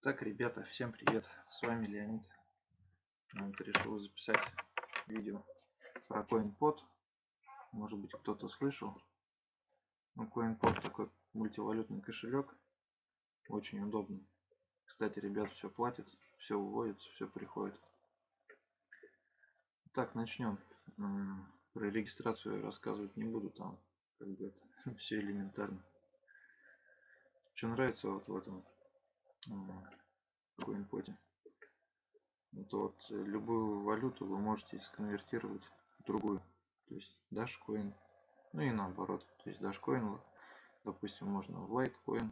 Так, ребята, всем привет, с вами Леонид. Решил записать видео про CoinPod. Может быть, кто-то слышал. CoinPod такой мультивалютный кошелек, очень удобный. Кстати, ребят, все платят, все выводится, все приходит. Так, начнем. Про регистрацию я рассказывать не буду, там как бы это все элементарно. Что нравится вот в этом CoinPod? Это вот любую валюту вы можете сконвертировать в другую, то есть Dashcoin, ну и наоборот, то есть Dashcoin, допустим, можно в Litecoin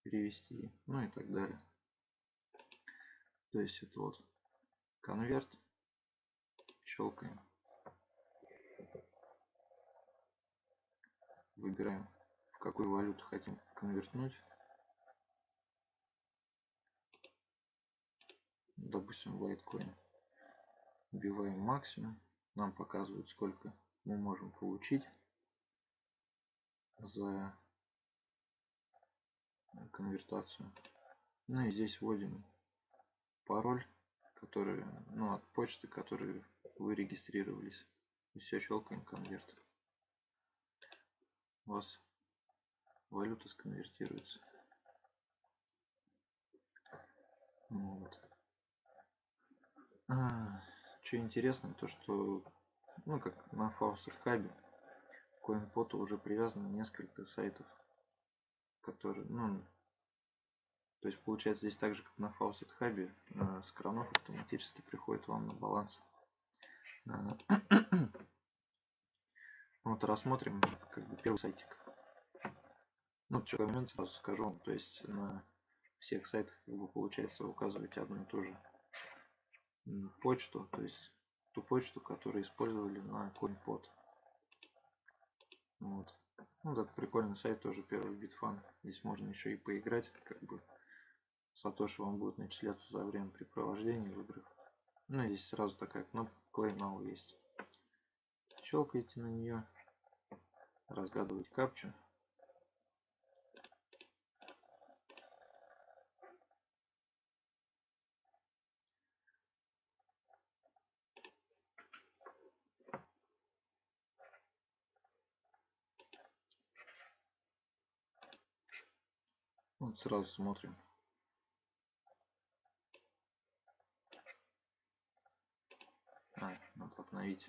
перевести, ну и так далее. То есть это вот конверт, щелкаем, выбираем, в какую валюту хотим конвертнуть, допустим, в Litecoin, вбиваем максимум, нам показывают, сколько мы можем получить за конвертацию. Ну и здесь вводим пароль, который, от почты, которой вы регистрировались. И все, щелкаем конверт. У вас валюта сконвертируется. Вот. Что интересно, то что, как на Faucet Hub, к CoinPod уже привязано несколько сайтов, которые, то есть получается здесь так же, как на Faucet Hub, с кранов автоматически приходит вам на баланс. Вот рассмотрим как бы первый сайтик. Что момент сразу скажу, то есть на всех сайтах вы, получается, указываете одну и ту же почту, то есть ту почту, которую использовали на CoinPod. Вот. Это прикольный сайт, тоже первый Bitfan. Здесь можно еще и поиграть, как бы сатоши вам будет начисляться за времяпрепровождения в играх. Здесь сразу такая кнопка Claim Now есть. Щелкаете на нее, разгадываете капчу. Сразу смотрим. Надо обновить.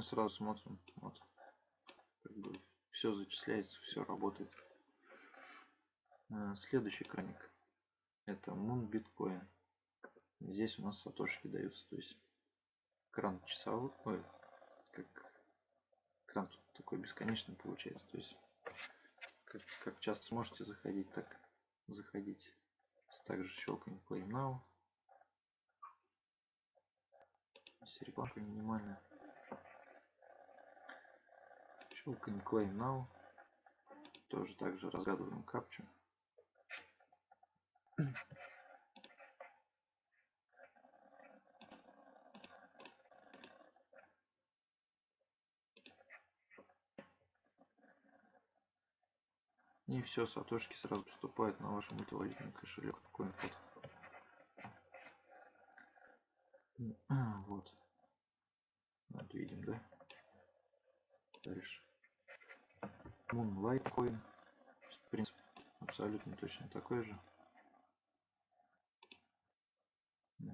Сразу смотрим. Вот. Как бы все зачисляется, все работает. Следующий краник. Это Moon Bitcoin. Здесь у нас сатошки даются, то есть кран часовой, как кран тут такой бесконечный получается, то есть как часто сможете заходить, так заходите. Также щелкаем Claim Now. Рекламка минимальная. Щелкаем Claim Now. Тоже также разгадываем капчу. И все, сатошки сразу поступают на ваш мультивалютный кошелек. CoinPod. Вот. Видим, да? Дальше. Moon Litecoin. В принципе, абсолютно точно такой же.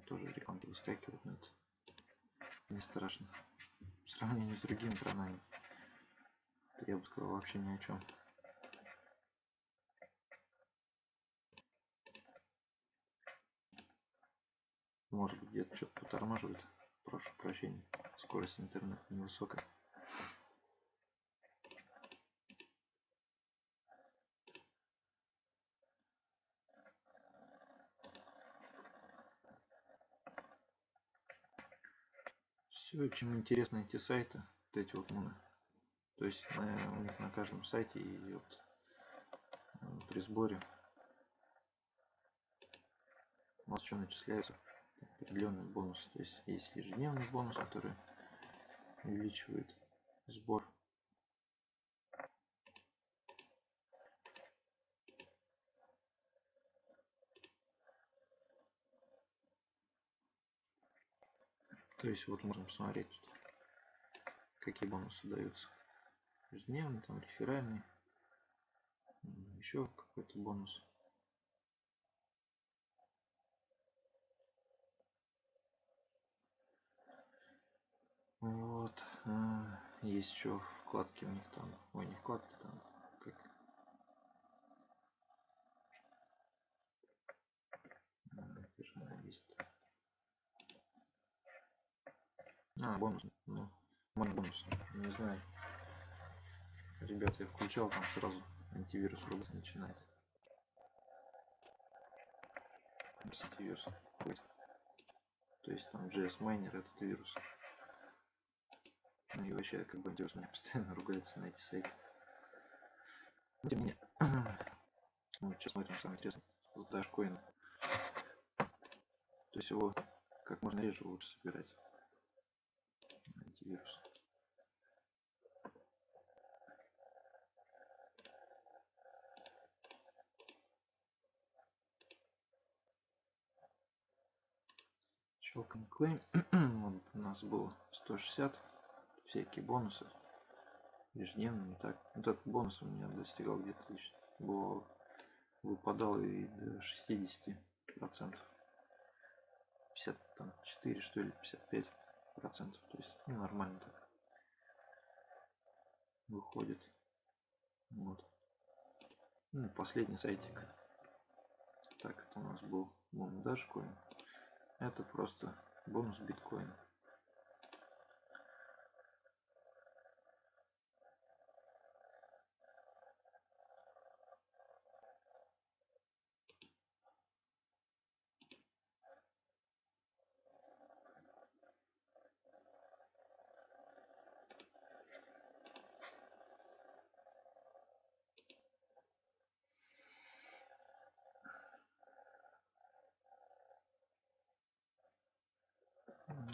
Тоже рекламки выскакивают, но это не страшно. В сравнении с другими кранами, я бы сказал, вообще ни о чем. Может быть, где-то что-то потормаживает. Прошу прощения. Скорость интернета невысокая. Все, чем интересны эти сайты, вот эти вот муны. То есть у них на каждом сайте идет при сборе у нас еще начисляются определенные бонусы. То есть есть ежедневный бонус, который увеличивает сбор. То есть вот можем посмотреть, какие бонусы даются. Ежедневный, там реферальный, еще какой-то бонус. Вот. Есть еще вкладки у них там. Ой, не вкладки там. Как? Есть. Бонус. Ну, мой бонус. Не знаю. Ребята, я включал, там сразу антивирус работать начинает. Антивирус. То есть там JS Miner этот вирус. Ну и вообще, как бы антивирус меня постоянно ругается на эти сайты. Но тем не менее. Вот сейчас смотрим самое интересное. С Dashcoin. То есть его как можно реже лучше собирать. Антивирус. Щелкаем клейм. Вот у нас было 160. Всякие бонусы. Ежедневные. Так. Вот этот бонус у меня достигал где-то было, выпадал и до 60%. 54 что ли, 55%. То есть ну, нормально так выходит. Вот. Ну, последний сайтик. Так, это у нас был Dashcoin. Это просто бонус биткоина.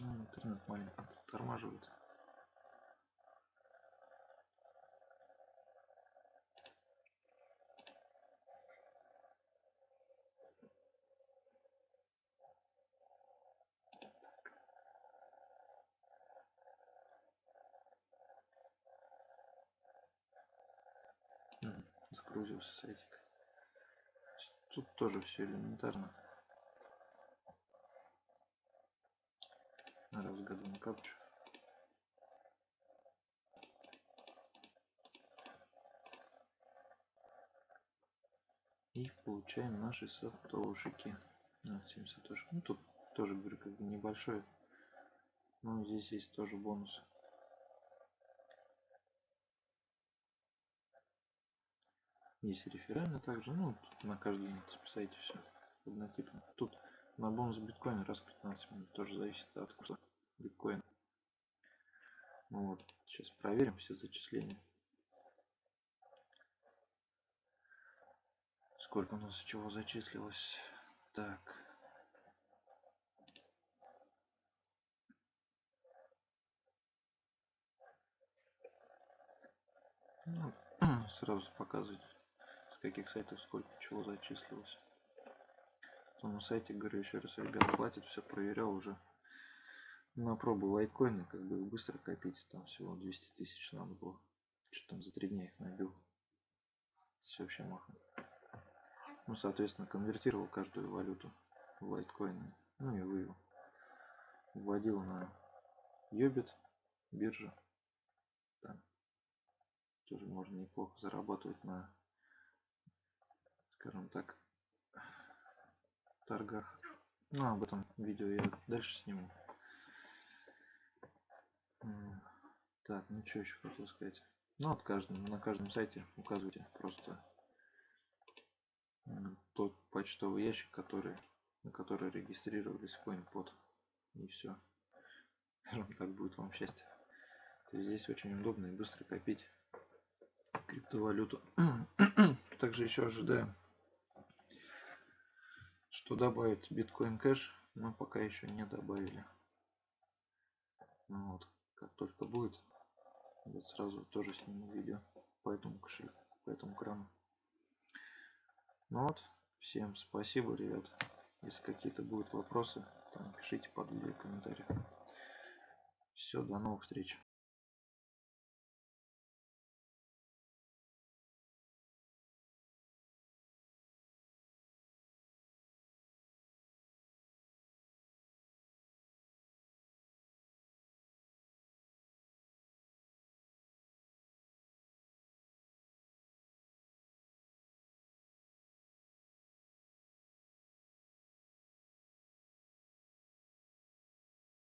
Ну, интернет маленько тормаживает. Загрузился сайтик. Тут тоже все элементарно. Разгадываем капчу. И получаем наши сатошики. 7 сатошек. Ну тут тоже, говорю, как бы небольшой. Но здесь есть тоже бонус. Есть реферально также. Ну, тут на каждом сайте все однотипно. Тут на бонус биткоина раз в 15 минут. Тоже зависит от курса биткоина. Ну вот, сейчас проверим все зачисления. Сколько у нас чего зачислилось. Так. Ну, сразу показывать, с каких сайтов сколько чего зачислилось. На сайте, говорю еще раз, ребята платят, все проверял уже. На пробу лайткоины, как бы быстро копить, там всего 200 тысяч надо было. Что там за 3 дня их набил. Все вообще маха. Ну, соответственно, конвертировал каждую валюту в лайткоины. Ну и вывел. Вводил на Yobit, биржа. Там тоже можно неплохо зарабатывать на, скажем так, торгах. Ну, об этом видео я дальше сниму. Так, ну что еще хотел сказать. Ну, на каждом сайте указывайте просто тот почтовый ящик, на который регистрировались в CoinPod. И все. Так будет вам счастье. То есть здесь очень удобно и быстро копить криптовалюту. Также еще ожидаем, Что добавить биткоин кэш, мы пока еще не добавили. Ну вот, как только будет, я сразу тоже сниму видео по этому кошельку, по этому крану. Ну вот, всем спасибо, ребят. Если какие-то будут вопросы, там, пишите под видео комментарии. Все, до новых встреч.